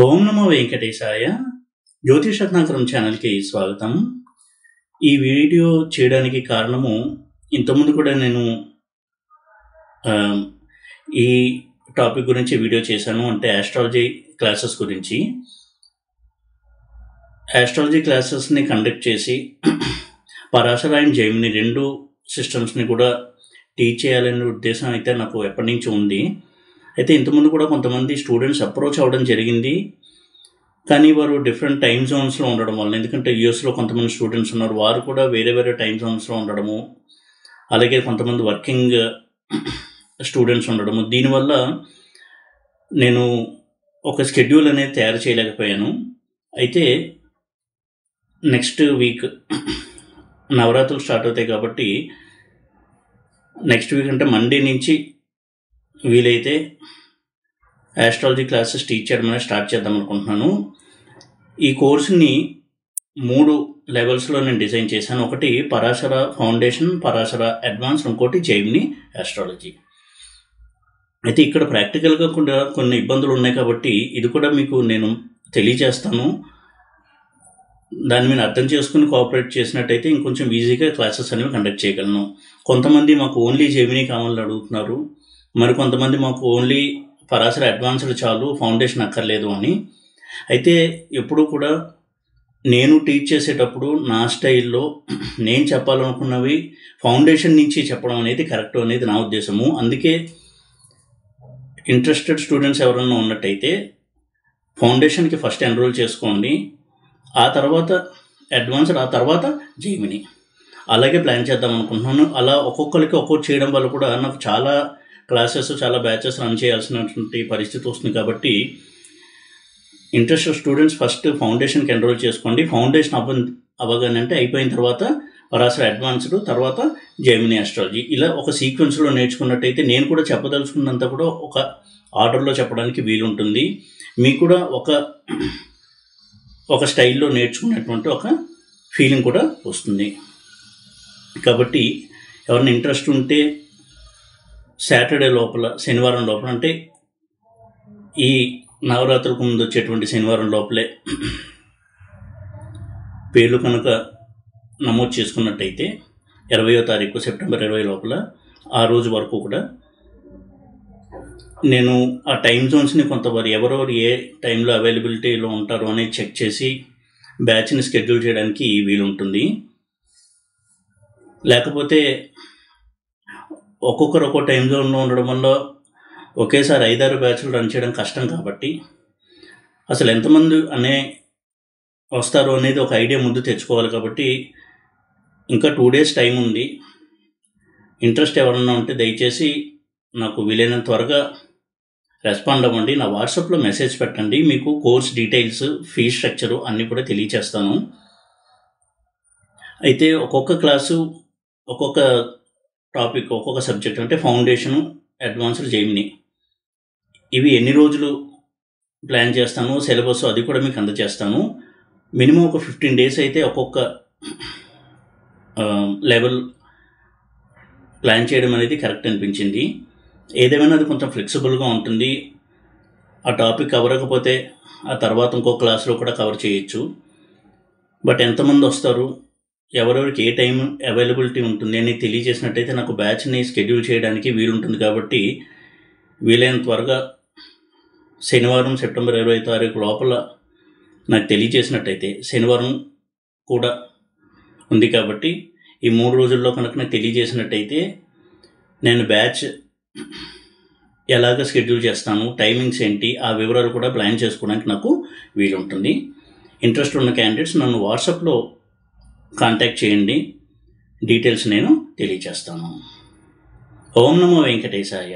ఓం నమో వెంకటేశాయ. జ్యోతిష రత్నాకరం ఛానల్కి స్వాగతం. ఈ వీడియో చేయడానికి కారణము, ఇంతకుముందు కూడా నేను ఈ టాపిక్ గురించి వీడియో చేశాను. అంటే ఆస్ట్రాలజీ క్లాసెస్ గురించి. ఆస్ట్రాలజీ క్లాసెస్ని కండక్ట్ చేసి పరాశర అండ్ జెమిని రెండు సిస్టమ్స్ని కూడా టీచ్ చేయాలనే ఉద్దేశం అయితే నాకు ఎప్పటి నుంచి ఉంది. అయితే ఇంతకుముందు కూడా కొంతమంది స్టూడెంట్స్ అప్రోచ్ అవ్వడం జరిగింది. కానీ వారు డిఫరెంట్ టైమ్ జోన్స్లో ఉండడం వల్ల, ఎందుకంటే యూఎస్లో కొంతమంది స్టూడెంట్స్ ఉన్నారు, వారు కూడా వేరే వేరే టైమ్ జోన్స్లో ఉండడము, అలాగే కొంతమంది వర్కింగ్ స్టూడెంట్స్ ఉండడము, దీనివల్ల నేను ఒక స్కెడ్యూల్ అనేది తయారు చేయలేకపోయాను. అయితే నెక్స్ట్ వీక్ నవరాత్రులు స్టార్ట్ అవుతాయి కాబట్టి నెక్స్ట్ వీక్ అంటే మండే నుంచి వీలైతే ఆస్ట్రాలజీ క్లాసెస్ టీచ్ చేయడం అనేది స్టార్ట్ చేద్దాం అనుకుంటున్నాను. ఈ కోర్సుని 3 లెవెల్స్లో నేను డిజైన్ చేశాను. ఒకటి పరాశర ఫౌండేషన్, పరాశర అడ్వాన్స్, ఇంకోటి జెమిని ఆస్ట్రాలజీ. అయితే ఇక్కడ ప్రాక్టికల్గా కూడా కొన్ని ఇబ్బందులు ఉన్నాయి కాబట్టి ఇది కూడా మీకు నేను తెలియజేస్తాను. దాన్ని మీరు అర్థం చేసుకుని కోఆపరేట్ చేసినట్టయితే ఇంకొంచెం ఈజీగా క్లాసెస్ అనేవి కండక్ట్ చేయగలను. కొంతమంది మాకు ఓన్లీ జెమిని కావాలని అడుగుతున్నారు, మరి కొంతమంది మాకు ఓన్లీ పరాశర అడ్వాన్స్డ్ చాలు, ఫౌండేషన్ అక్కర్లేదు అని. అయితే ఎప్పుడు కూడా నేను టీచ్ చేసేటప్పుడు నా స్టైల్లో నేను చెప్పాలనుకున్నవి ఫౌండేషన్ నుంచి చెప్పడం అనేది కరెక్ట్ అనేది నా ఉద్దేశము. అందుకే ఇంట్రెస్టెడ్ స్టూడెంట్స్ ఎవరన్నా ఉన్నట్టయితే ఫౌండేషన్కి ఫస్ట్ ఎన్రోల్ చేసుకోండి, ఆ తర్వాత అడ్వాన్స్డ్, ఆ తర్వాత జెమిని, అలాగే ప్లాన్ చేద్దాం అనుకుంటున్నాను. అలా ఒక్కొక్కరికి ఒక్కొక్కటి చేయడం వల్ల కూడా నాకు చాలా క్లాసెస్, చాలా బ్యాచెస్ రన్ చేయాల్సినటువంటి పరిస్థితి వస్తుంది. కాబట్టి ఇంట్రెస్టెడ్ స్టూడెంట్స్ ఫస్ట్ ఫౌండేషన్కి ఎన్రోల్ చేసుకోండి. ఫౌండేషన్ అవ్వగానే అంటే అయిపోయిన తర్వాత పరాశర అడ్వాన్స్డ్, తర్వాత జెమిని ఆస్ట్రాలజీ, ఇలా ఒక సీక్వెన్స్లో నేర్చుకున్నట్టయితే నేను కూడా చెప్పదలుచుకున్నంత కూడా ఒక ఆర్డర్లో చెప్పడానికి వీలుంటుంది. మీకు కూడా ఒక స్టైల్లో నేర్చుకున్నటువంటి ఒక ఫీలింగ్ కూడా వస్తుంది. కాబట్టి ఎవరైనా ఇంట్రెస్ట్ ఉంటే సాటర్డే లోపల, శనివారం లోపల, అంటే ఈ నవరాత్రులకు ముందు వచ్చేటువంటి శనివారం లోపలే పేర్లు కనుక నమోదు చేసుకున్నట్టయితే 20వ తారీఖు సెప్టెంబర్ 20 లోపల, ఆ రోజు వరకు కూడా నేను ఆ టైం జోన్స్ని కొంతవరకు ఎవరెవరు ఏ టైంలో అవైలబిలిటీలో ఉంటారు అనేది చెక్ చేసి బ్యాచ్ని షెడ్యూల్ చేయడానికి వీలుంటుంది. లేకపోతే ఒక్కొక్కరు ఒక్కో టైం జోన్లో ఉండడం వల్ల ఒకేసారి 5-6 బ్యాచ్లు రన్ చేయడం కష్టం. కాబట్టి అసలు ఎంతమంది వస్తారు అనేది ఒక ఐడియా ముందు తెచ్చుకోవాలి. కాబట్టి ఇంకా 2 డేస్ టైం ఉంది. ఇంట్రెస్ట్ ఎవరన్నా ఉంటే దయచేసి నాకు వీలైనంత త్వరగా రెస్పాండ్ అవ్వండి. నా వాట్సాప్లో మెసేజ్ పెట్టండి, మీకు కోర్స్ డీటెయిల్స్, ఫీ స్ట్రక్చరు అన్నీ కూడా తెలియచేస్తాను. అయితే ఒక్కొక్క క్లాసు, ఒక్కొక్క టాపిక్, ఒక్కొక్క సబ్జెక్ట్, అంటే ఫౌండేషను, అడ్వాన్స్డ్, జెమిని, ఇవి ఎన్ని రోజులు ప్లాన్ చేస్తాను, సిలబస్ అది కూడా మీకు అందజేస్తాను. మినిమం ఒక 15 డేస్ అయితే ఒక్కొక్క లెవెల్ ప్లాన్ చేయడం అనేది కరెక్ట్ అనిపించింది. ఏదేమైనా అది కొంచెం ఫ్లెక్సిబుల్గా ఉంటుంది. ఆ టాపిక్ కవర్ అవ్వకపోతే ఆ తర్వాత ఇంకో క్లాస్లో కూడా కవర్ చేయొచ్చు. బట్ ఎంతమంది వస్తారు, ఎవరెవరికి ఏ టైం అవైలబిలిటీ ఉంటుంది అని తెలియజేసినట్టయితే నాకు బ్యాచ్ని షెడ్యూల్ చేయడానికి వీలుంటుంది. కాబట్టి వీలైన త్వరగా శనివారం సెప్టెంబర్ 20వ తారీఖు లోపల నాకు తెలియజేసినట్టయితే, శనివారం కూడా ఉంది కాబట్టి ఈ 3 రోజుల్లో కనుక నాకు తెలియజేసినట్టయితే నేను బ్యాచ్ ఎలాగ షెడ్యూల్ చేస్తాను, టైమింగ్స్ ఏంటి, ఆ వివరాలు కూడా ప్లాన్ చేసుకోవడానికి నాకు వీలుంటుంది. ఇంట్రెస్ట్ ఉన్న క్యాండిడేట్స్ నన్ను వాట్సాప్లో కాంటాక్ట్ చేయండి, డీటెయిల్స్ నేను తెలియజేస్తాను. ఓం నమో వెంకటేశాయ.